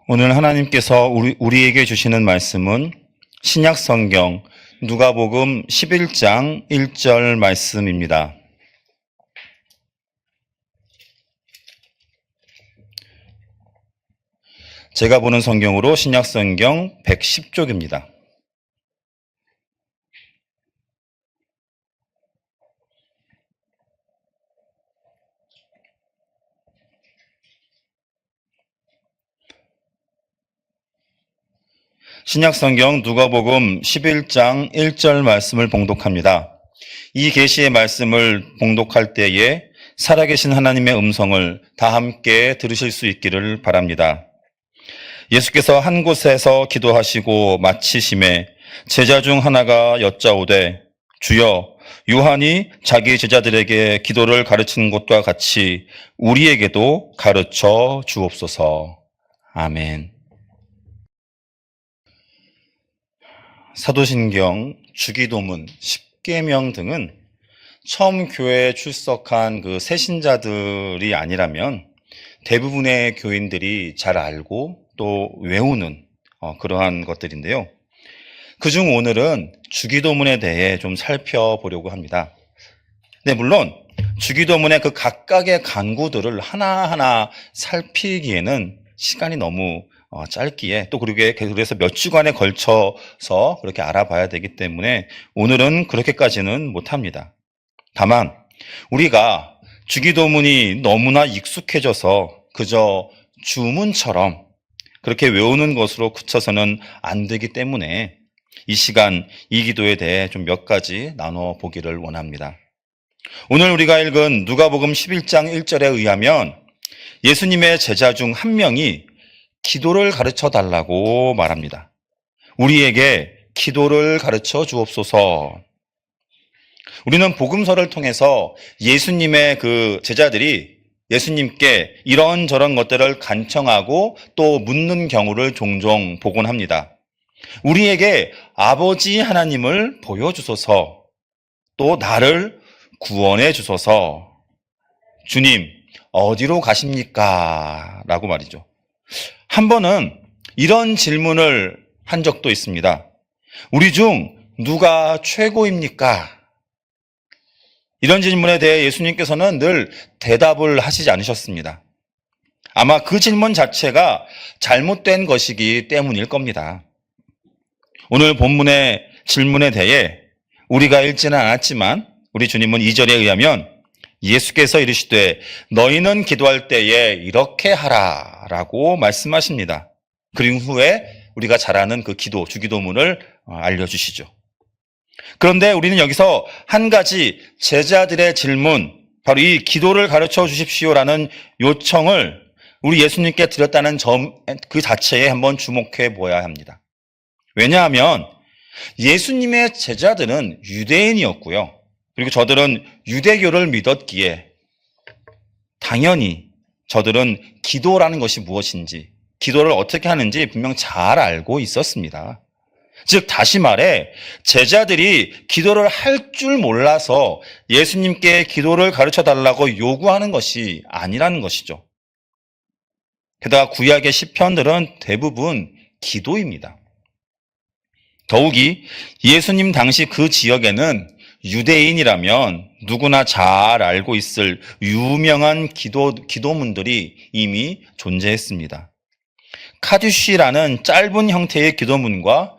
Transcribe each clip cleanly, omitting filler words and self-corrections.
오늘 하나님께서 우리에게 주시는 말씀은 신약 성경 누가복음 11장 1절 말씀입니다. 제가 보는 성경으로 신약 성경 110쪽입니다. 신약 성경 누가복음 11장 1절 말씀을 봉독합니다. 이 계시의 말씀을 봉독할 때에 살아계신 하나님의 음성을 다 함께 들으실 수 있기를 바랍니다. 예수께서 한 곳에서 기도하시고 마치심에 제자 중 하나가 여짜오되 주여, 요한이 자기 제자들에게 기도를 가르치는 것과 같이 우리에게도 가르쳐 주옵소서. 아멘. 사도신경, 주기도문, 십계명 등은 처음 교회에 출석한 그 새신자들이 아니라면 대부분의 교인들이 잘 알고 또 외우는 그러한 것들인데요. 그중 오늘은 주기도문에 대해 좀 살펴보려고 합니다. 네, 물론 주기도문의 그 각각의 간구들을 하나하나 살피기에는 시간이 너무 짧기에 또 그래서 몇 주간에 걸쳐서 그렇게 알아봐야 되기 때문에 오늘은 그렇게까지는 못합니다. 다만 우리가 주기도문이 너무나 익숙해져서 그저 주문처럼 그렇게 외우는 것으로 그쳐서는 안 되기 때문에 이 시간 이 기도에 대해 좀 몇 가지 나눠보기를 원합니다. 오늘 우리가 읽은 누가복음 11장 1절에 의하면 예수님의 제자 중 한 명이 기도를 가르쳐 달라고 말합니다. 우리에게 기도를 가르쳐 주옵소서. 우리는 복음서를 통해서 예수님의 그 제자들이 예수님께 이런저런 것들을 간청하고 또 묻는 경우를 종종 보곤 합니다. 우리에게 아버지 하나님을 보여주소서, 또 나를 구원해 주소서. 주님, 어디로 가십니까? 라고 말이죠. 한 번은 이런 질문을 한 적도 있습니다. 우리 중 누가 최고입니까? 이런 질문에 대해 예수님께서는 늘 대답을 하시지 않으셨습니다. 아마 그 질문 자체가 잘못된 것이기 때문일 겁니다. 오늘 본문의 질문에 대해 우리가 읽지는 않았지만 우리 주님은 2절에 의하면 예수께서 이르시되 너희는 기도할 때에 이렇게 하라 라고 말씀하십니다. 그리고 후에 우리가 잘 아는 그 기도, 주기도문을 알려주시죠. 그런데 우리는 여기서 한 가지 제자들의 질문, 바로 이 기도를 가르쳐 주십시오라는 요청을 우리 예수님께 드렸다는 점 그 자체에 한번 주목해 보아야 합니다. 왜냐하면 예수님의 제자들은 유대인이었고요. 그리고 저들은 유대교를 믿었기에 당연히 저들은 기도라는 것이 무엇인지, 기도를 어떻게 하는지 분명 잘 알고 있었습니다. 즉 다시 말해 제자들이 기도를 할 줄 몰라서 예수님께 기도를 가르쳐 달라고 요구하는 것이 아니라는 것이죠. 게다가 구약의 시편들은 대부분 기도입니다. 더욱이 예수님 당시 그 지역에는 유대인이라면 누구나 잘 알고 있을 유명한 기도문들이 이미 존재했습니다. 카듀시라는 짧은 형태의 기도문과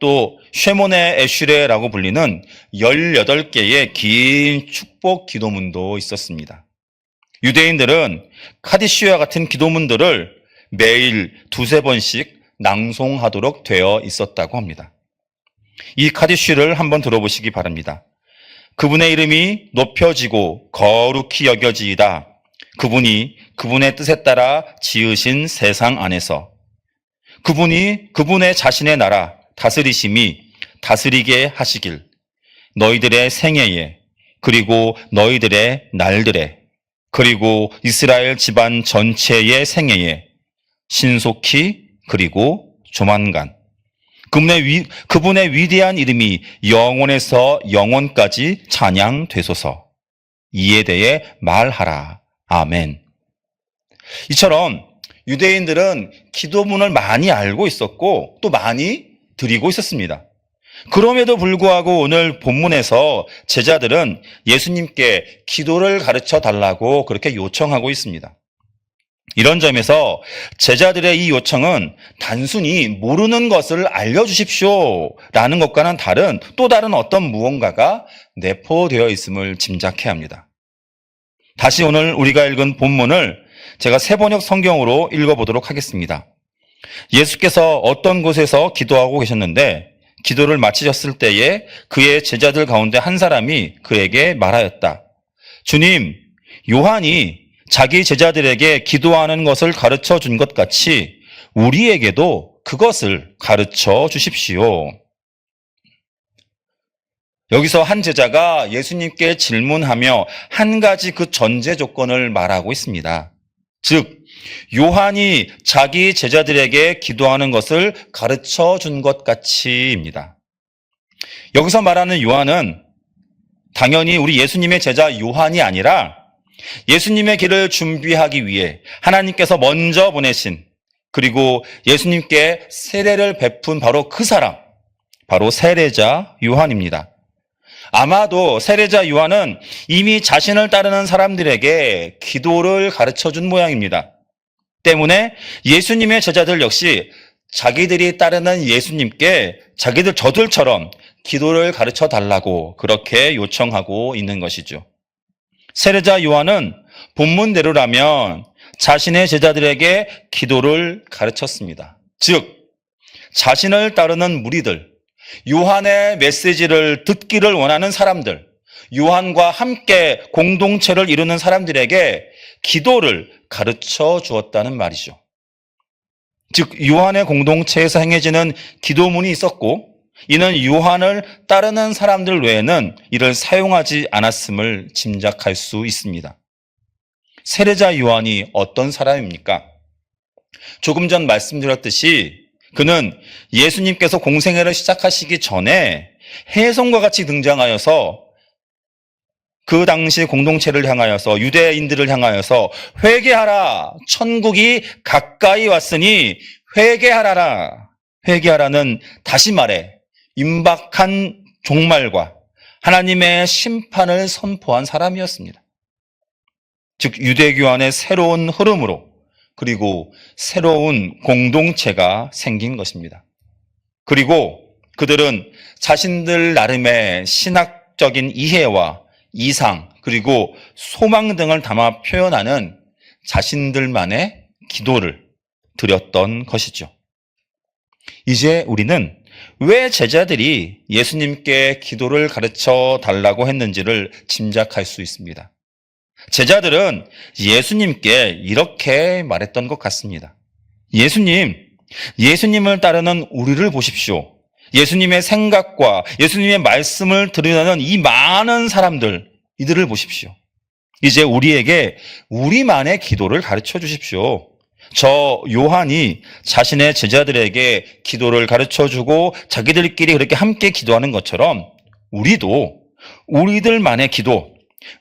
또 쉐모네 에슈레라고 불리는 18개의 긴 축복 기도문도 있었습니다. 유대인들은 카디시와 같은 기도문들을 매일 두세 번씩 낭송하도록 되어 있었다고 합니다. 이 카디시를 한번 들어보시기 바랍니다. 그분의 이름이 높여지고 거룩히 여겨지이다. 그분이 그분의 뜻에 따라 지으신 세상 안에서 그분의 자신의 나라 다스리심이 다스리게 하시길 너희들의 생애에 그리고 너희들의 날들에 그리고 이스라엘 집안 전체의 생애에 신속히 그리고 조만간 그분의 위대한 이름이 영원에서 영원까지 찬양되소서. 이에 대해 말하라. 아멘. 이처럼 유대인들은 기도문을 많이 알고 있었고 또 많이 드리고 있었습니다. 그럼에도 불구하고 오늘 본문에서 제자들은 예수님께 기도를 가르쳐 달라고 그렇게 요청하고 있습니다. 이런 점에서 제자들의 이 요청은 단순히 모르는 것을 알려주십시오 라는 것과는 다른 또 다른 어떤 무언가가 내포되어 있음을 짐작해야 합니다. 다시 오늘 우리가 읽은 본문을 제가 세번역 성경으로 읽어보도록 하겠습니다. 예수께서 어떤 곳에서 기도하고 계셨는데 기도를 마치셨을 때에 그의 제자들 가운데 한 사람이 그에게 말하였다. 주님, 요한이 자기 제자들에게 기도하는 것을 가르쳐 준 것 같이 우리에게도 그것을 가르쳐 주십시오. 여기서 한 제자가 예수님께 질문하며 한 가지 그 전제 조건을 말하고 있습니다. 즉, 요한이 자기 제자들에게 기도하는 것을 가르쳐 준 것 같이입니다. 여기서 말하는 요한은 당연히 우리 예수님의 제자 요한이 아니라 예수님의 길을 준비하기 위해 하나님께서 먼저 보내신 그리고 예수님께 세례를 베푼 바로 그 사람, 바로 세례자 요한입니다. 아마도 세례자 요한은 이미 자신을 따르는 사람들에게 기도를 가르쳐 준 모양입니다. 때문에 예수님의 제자들 역시 자기들이 따르는 예수님께 저들처럼 기도를 가르쳐 달라고 그렇게 요청하고 있는 것이죠. 세례자 요한은 본문대로라면 자신의 제자들에게 기도를 가르쳤습니다. 즉, 자신을 따르는 무리들, 요한의 메시지를 듣기를 원하는 사람들, 요한과 함께 공동체를 이루는 사람들에게 기도를 가르쳐 주었다는 말이죠. 즉, 요한의 공동체에서 행해지는 기도문이 있었고 이는 요한을 따르는 사람들 외에는 이를 사용하지 않았음을 짐작할 수 있습니다. 세례자 요한이 어떤 사람입니까? 조금 전 말씀드렸듯이 그는 예수님께서 공생애를 시작하시기 전에 혜성과 같이 등장하여서 그 당시 공동체를 향하여서 유대인들을 향하여서 회개하라, 천국이 가까이 왔으니 회개하라라. 회개하라는 다시 말해 임박한 종말과 하나님의 심판을 선포한 사람이었습니다. 즉 유대교 안에 새로운 흐름으로 그리고 새로운 공동체가 생긴 것입니다. 그리고 그들은 자신들 나름의 신학적인 이해와 이상 그리고 소망 등을 담아 표현하는 자신들만의 기도를 드렸던 것이죠. 이제 우리는 왜 제자들이 예수님께 기도를 가르쳐 달라고 했는지를 짐작할 수 있습니다. 제자들은 예수님께 이렇게 말했던 것 같습니다. 예수님을 따르는 우리를 보십시오. 예수님의 생각과 예수님의 말씀을 들으려는 이 많은 사람들, 이들을 보십시오. 이제 우리에게 우리만의 기도를 가르쳐 주십시오. 저 요한이 자신의 제자들에게 기도를 가르쳐주고 자기들끼리 그렇게 함께 기도하는 것처럼 우리도 우리들만의 기도,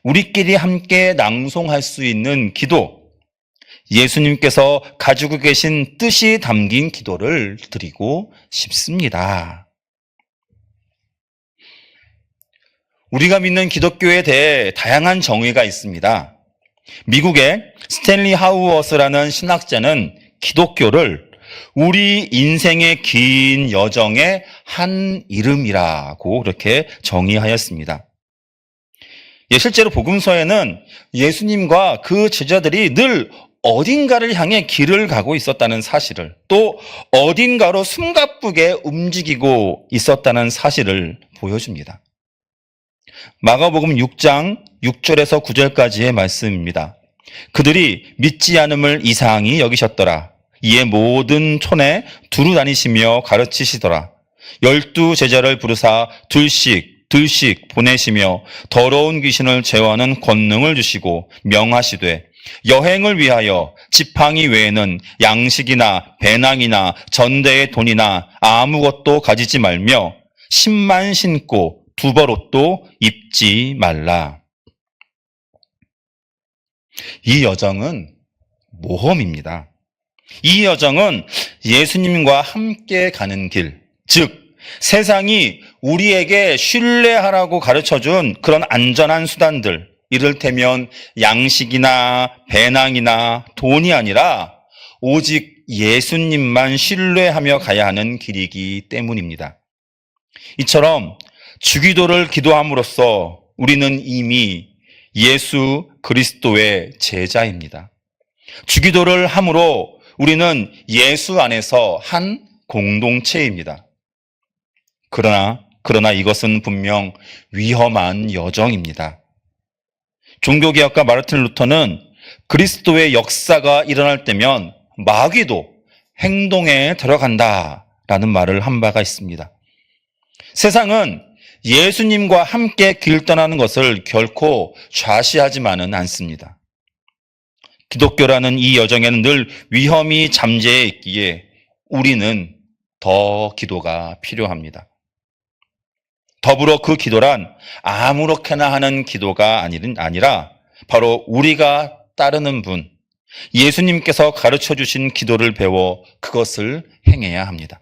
우리끼리 함께 낭송할 수 있는 기도, 예수님께서 가지고 계신 뜻이 담긴 기도를 드리고 싶습니다. 우리가 믿는 기독교에 대해 다양한 정의가 있습니다. 미국의 스탠리 하우어스라는 신학자는 기독교를 우리 인생의 긴 여정의 한 이름이라고 그렇게 정의하였습니다. 실제로 복음서에는 예수님과 그 제자들이 늘 어딘가를 향해 길을 가고 있었다는 사실을 또 어딘가로 숨가쁘게 움직이고 있었다는 사실을 보여줍니다. 마가복음 6장 6절에서 9절까지의 말씀입니다. 그들이 믿지 않음을 이상히 여기셨더라. 이에 모든 촌에 두루 다니시며 가르치시더라. 12 제자를 부르사 둘씩 보내시며 더러운 귀신을 제어하는 권능을 주시고 명하시되 여행을 위하여 지팡이 외에는 양식이나 배낭이나 전대의 돈이나 아무것도 가지지 말며 신만 신고 두벌옷도 입지 말라. 이 여정은 모험입니다. 이 여정은 예수님과 함께 가는 길, 즉 세상이 우리에게 신뢰하라고 가르쳐준 그런 안전한 수단들, 이를테면 양식이나 배낭이나 돈이 아니라 오직 예수님만 신뢰하며 가야 하는 길이기 때문입니다. 이처럼 주기도를 기도함으로써 우리는 이미 예수 그리스도의 제자입니다. 주기도를 함으로 우리는 예수 안에서 한 공동체입니다. 그러나 이것은 분명 위험한 여정입니다. 종교개혁가 마르틴 루터는 그리스도의 역사가 일어날 때면 마귀도 행동에 들어간다라는 말을 한 바가 있습니다. 세상은 예수님과 함께 길 떠나는 것을 결코 좌시하지만은 않습니다. 기독교라는 이 여정에는 늘 위험이 잠재해 있기에 우리는 더 기도가 필요합니다. 더불어 그 기도란 아무렇게나 하는 기도가 아니라 바로 우리가 따르는 분, 예수님께서 가르쳐 주신 기도를 배워 그것을 행해야 합니다.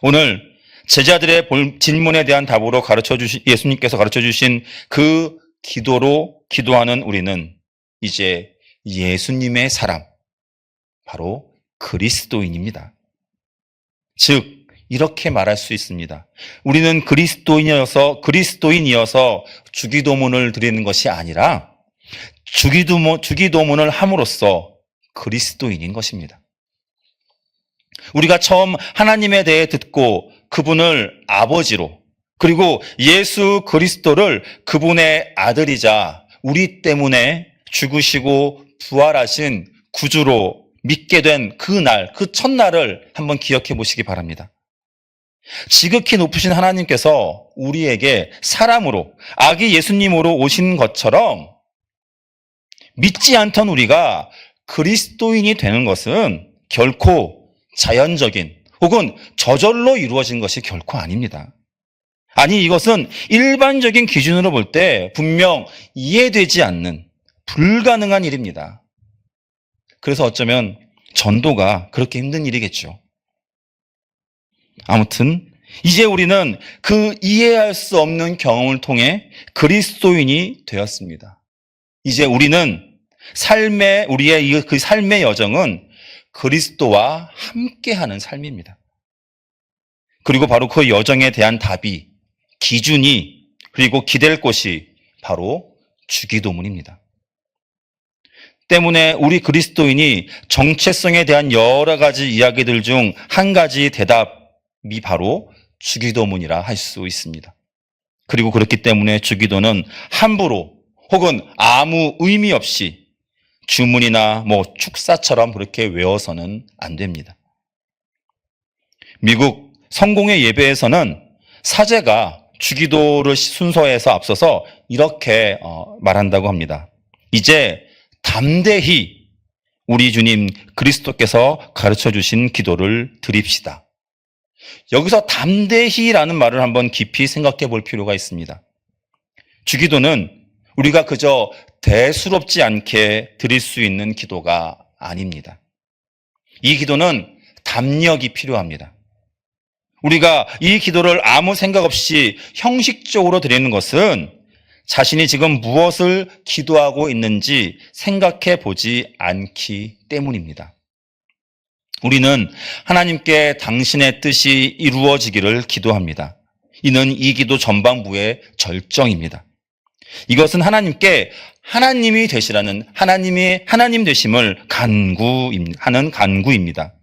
오늘 제자들의 질문에 대한 답으로 예수님께서 가르쳐 주신 그 기도로 기도하는 우리는 이제 예수님의 사람, 바로 그리스도인입니다. 즉, 이렇게 말할 수 있습니다. 우리는 그리스도인이어서 주기도문을 드리는 것이 아니라 주기도문을 함으로써 그리스도인인 것입니다. 우리가 처음 하나님에 대해 듣고 그분을 아버지로, 그리고 예수 그리스도를 그분의 아들이자 우리 때문에 죽으시고 부활하신 구주로 믿게 된 그 날, 그 첫날을 한번 기억해 보시기 바랍니다. 지극히 높으신 하나님께서 우리에게 사람으로, 아기 예수님으로 오신 것처럼 믿지 않던 우리가 그리스도인이 되는 것은 결코 자연적인 혹은 저절로 이루어진 것이 결코 아닙니다. 아니, 이것은 일반적인 기준으로 볼 때 분명 이해되지 않는 불가능한 일입니다. 그래서 어쩌면 전도가 그렇게 힘든 일이겠죠. 아무튼 이제 우리는 그 이해할 수 없는 경험을 통해 그리스도인이 되었습니다. 이제 우리는 우리의 그 삶의 여정은 그리스도와 함께하는 삶입니다. 그리고 바로 그 여정에 대한 답이, 기준이, 그리고 기댈 곳이 바로 주기도문입니다. 때문에 우리 그리스도인이 정체성에 대한 여러 가지 이야기들 중 한 가지 대답이 바로 주기도문이라 할 수 있습니다. 그리고 그렇기 때문에 주기도는 함부로 혹은 아무 의미 없이 주문이나 축사처럼 그렇게 외워서는 안 됩니다. 미국 성공회 예배에서는 사제가 주기도를 순서에서 앞서서 이렇게 말한다고 합니다. 이제 담대히 우리 주님 그리스도께서 가르쳐 주신 기도를 드립시다. 여기서 담대히라는 말을 한번 깊이 생각해 볼 필요가 있습니다. 주기도는 우리가 그저 대수롭지 않게 드릴 수 있는 기도가 아닙니다. 이 기도는 담력이 필요합니다. 우리가 이 기도를 아무 생각 없이 형식적으로 드리는 것은 자신이 지금 무엇을 기도하고 있는지 생각해 보지 않기 때문입니다. 우리는 하나님께 당신의 뜻이 이루어지기를 기도합니다. 이는 이 기도 전반부의 절정입니다. 이것은 하나님께 하나님이 되시라는 하나님 되심을 하는 간구입니다.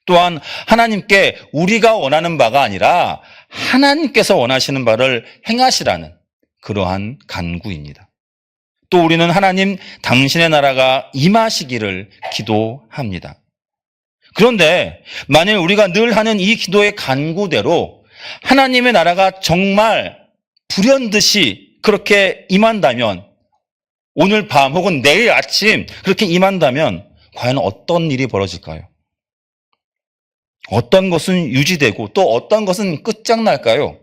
또한 하나님께 우리가 원하는 바가 아니라 하나님께서 원하시는 바를 행하시라는 그러한 간구입니다. 또 우리는 하나님 당신의 나라가 임하시기를 기도합니다. 그런데 만일 우리가 늘 하는 이 기도의 간구대로 하나님의 나라가 정말 불현듯이 그렇게 임한다면, 오늘 밤 혹은 내일 아침 그렇게 임한다면 과연 어떤 일이 벌어질까요? 어떤 것은 유지되고 또 어떤 것은 끝장날까요?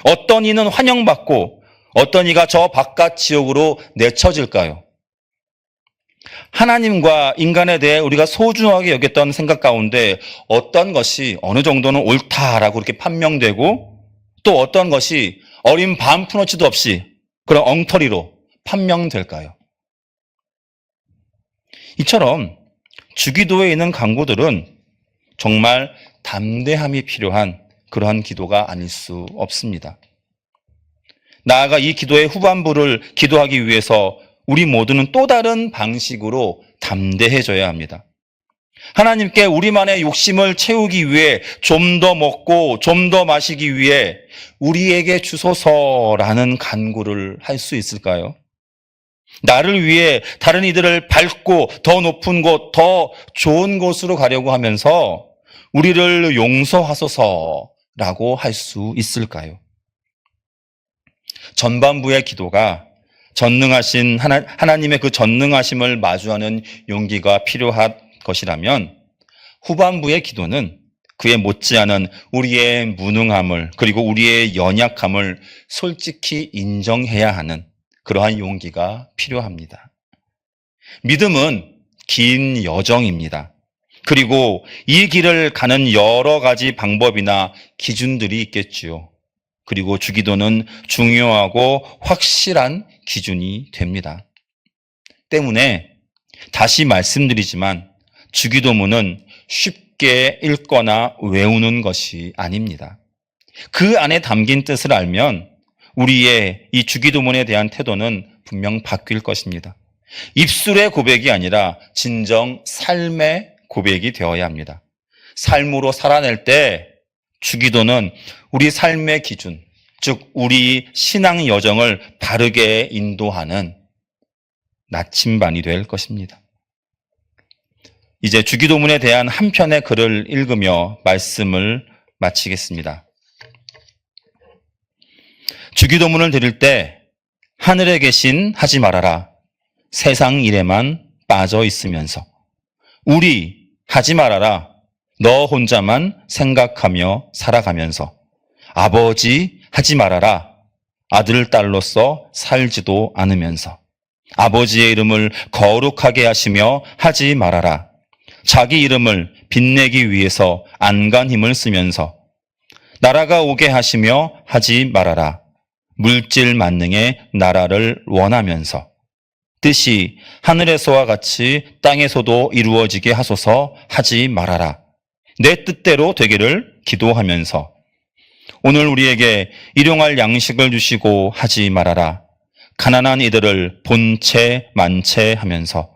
어떤 이는 환영받고 어떤 이가 저 바깥 지옥으로 내쳐질까요? 하나님과 인간에 대해 우리가 소중하게 여겼던 생각 가운데 어떤 것이 어느 정도는 옳다라고 이렇게 판명되고 또 어떤 것이 어린 반푼어치도 없이 그런 엉터리로 판명될까요? 이처럼 주기도에 있는 강구들은 정말 담대함이 필요한 그러한 기도가 아닐 수 없습니다. 나아가 이 기도의 후반부를 기도하기 위해서 우리 모두는 또 다른 방식으로 담대해져야 합니다. 하나님께 우리만의 욕심을 채우기 위해 좀 더 먹고 좀 더 마시기 위해 우리에게 주소서라는 간구를 할 수 있을까요? 나를 위해 다른 이들을 밟고 더 높은 곳, 더 좋은 곳으로 가려고 하면서 우리를 용서하소서라고 할 수 있을까요? 전반부의 기도가 전능하신 하나님의 그 전능하심을 마주하는 용기가 필요한 것이라면 후반부의 기도는 그에 못지않은 우리의 무능함을 그리고 우리의 연약함을 솔직히 인정해야 하는 그러한 용기가 필요합니다. 믿음은 긴 여정입니다. 그리고 이 길을 가는 여러 가지 방법이나 기준들이 있겠지요. 그리고 주기도는 중요하고 확실한 기준이 됩니다. 때문에 다시 말씀드리지만 주기도문은 쉽게 읽거나 외우는 것이 아닙니다. 그 안에 담긴 뜻을 알면 우리의 이 주기도문에 대한 태도는 분명 바뀔 것입니다. 입술의 고백이 아니라 진정 삶의 고백이 되어야 합니다. 삶으로 살아낼 때 주기도는 우리 삶의 기준, 즉 우리 신앙 여정을 바르게 인도하는 나침반이 될 것입니다. 이제 주기도문에 대한 한 편의 글을 읽으며 말씀을 마치겠습니다. 주기도문을 드릴 때 하늘에 계신 하지 말아라. 세상 일에만 빠져 있으면서 우리 하지 말아라. 너 혼자만 생각하며 살아가면서 아버지 하지 말아라. 아들 딸로서 살지도 않으면서 아버지의 이름을 거룩하게 하시며 하지 말아라. 자기 이름을 빛내기 위해서 안간 힘을 쓰면서 나라가 오게 하시며 하지 말아라. 물질 만능의 나라를 원하면서 뜻이 하늘에서와 같이 땅에서도 이루어지게 하소서 하지 말아라. 내 뜻대로 되기를 기도하면서 오늘 우리에게 일용할 양식을 주시고 하지 말아라. 가난한 이들을 본체 만체 하면서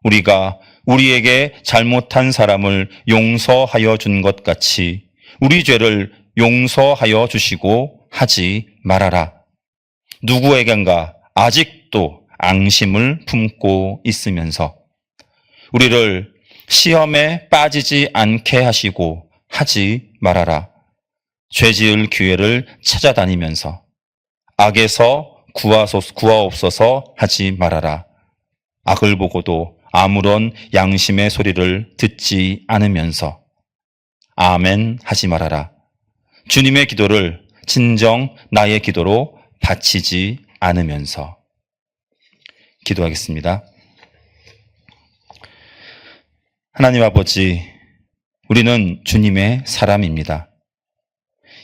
우리가 우리에게 잘못한 사람을 용서하여 준 것 같이 우리 죄를 용서하여 주시고 하지 말아라. 누구에겐가 아직도 앙심을 품고 있으면서 우리를 시험에 빠지지 않게 하시고 하지 말아라. 죄지을 기회를 찾아다니면서 악에서 구하옵소서 하지 말아라. 악을 보고도 아무런 양심의 소리를 듣지 않으면서 아멘 하지 말아라. 주님의 기도를 진정 나의 기도로 바치지 않으면서 기도하겠습니다. 하나님 아버지, 우리는 주님의 사람입니다.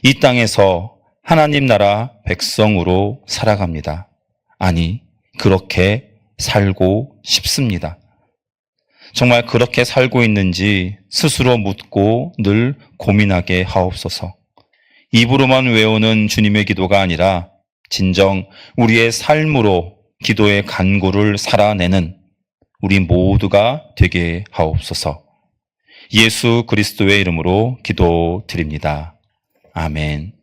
이 땅에서 하나님 나라 백성으로 살아갑니다. 아니, 그렇게 살고 싶습니다. 정말 그렇게 살고 있는지 스스로 묻고 늘 고민하게 하옵소서. 입으로만 외우는 주님의 기도가 아니라 진정 우리의 삶으로 기도의 간구를 살아내는 우리 모두가 되게 하옵소서. 예수 그리스도의 이름으로 기도드립니다. 아멘.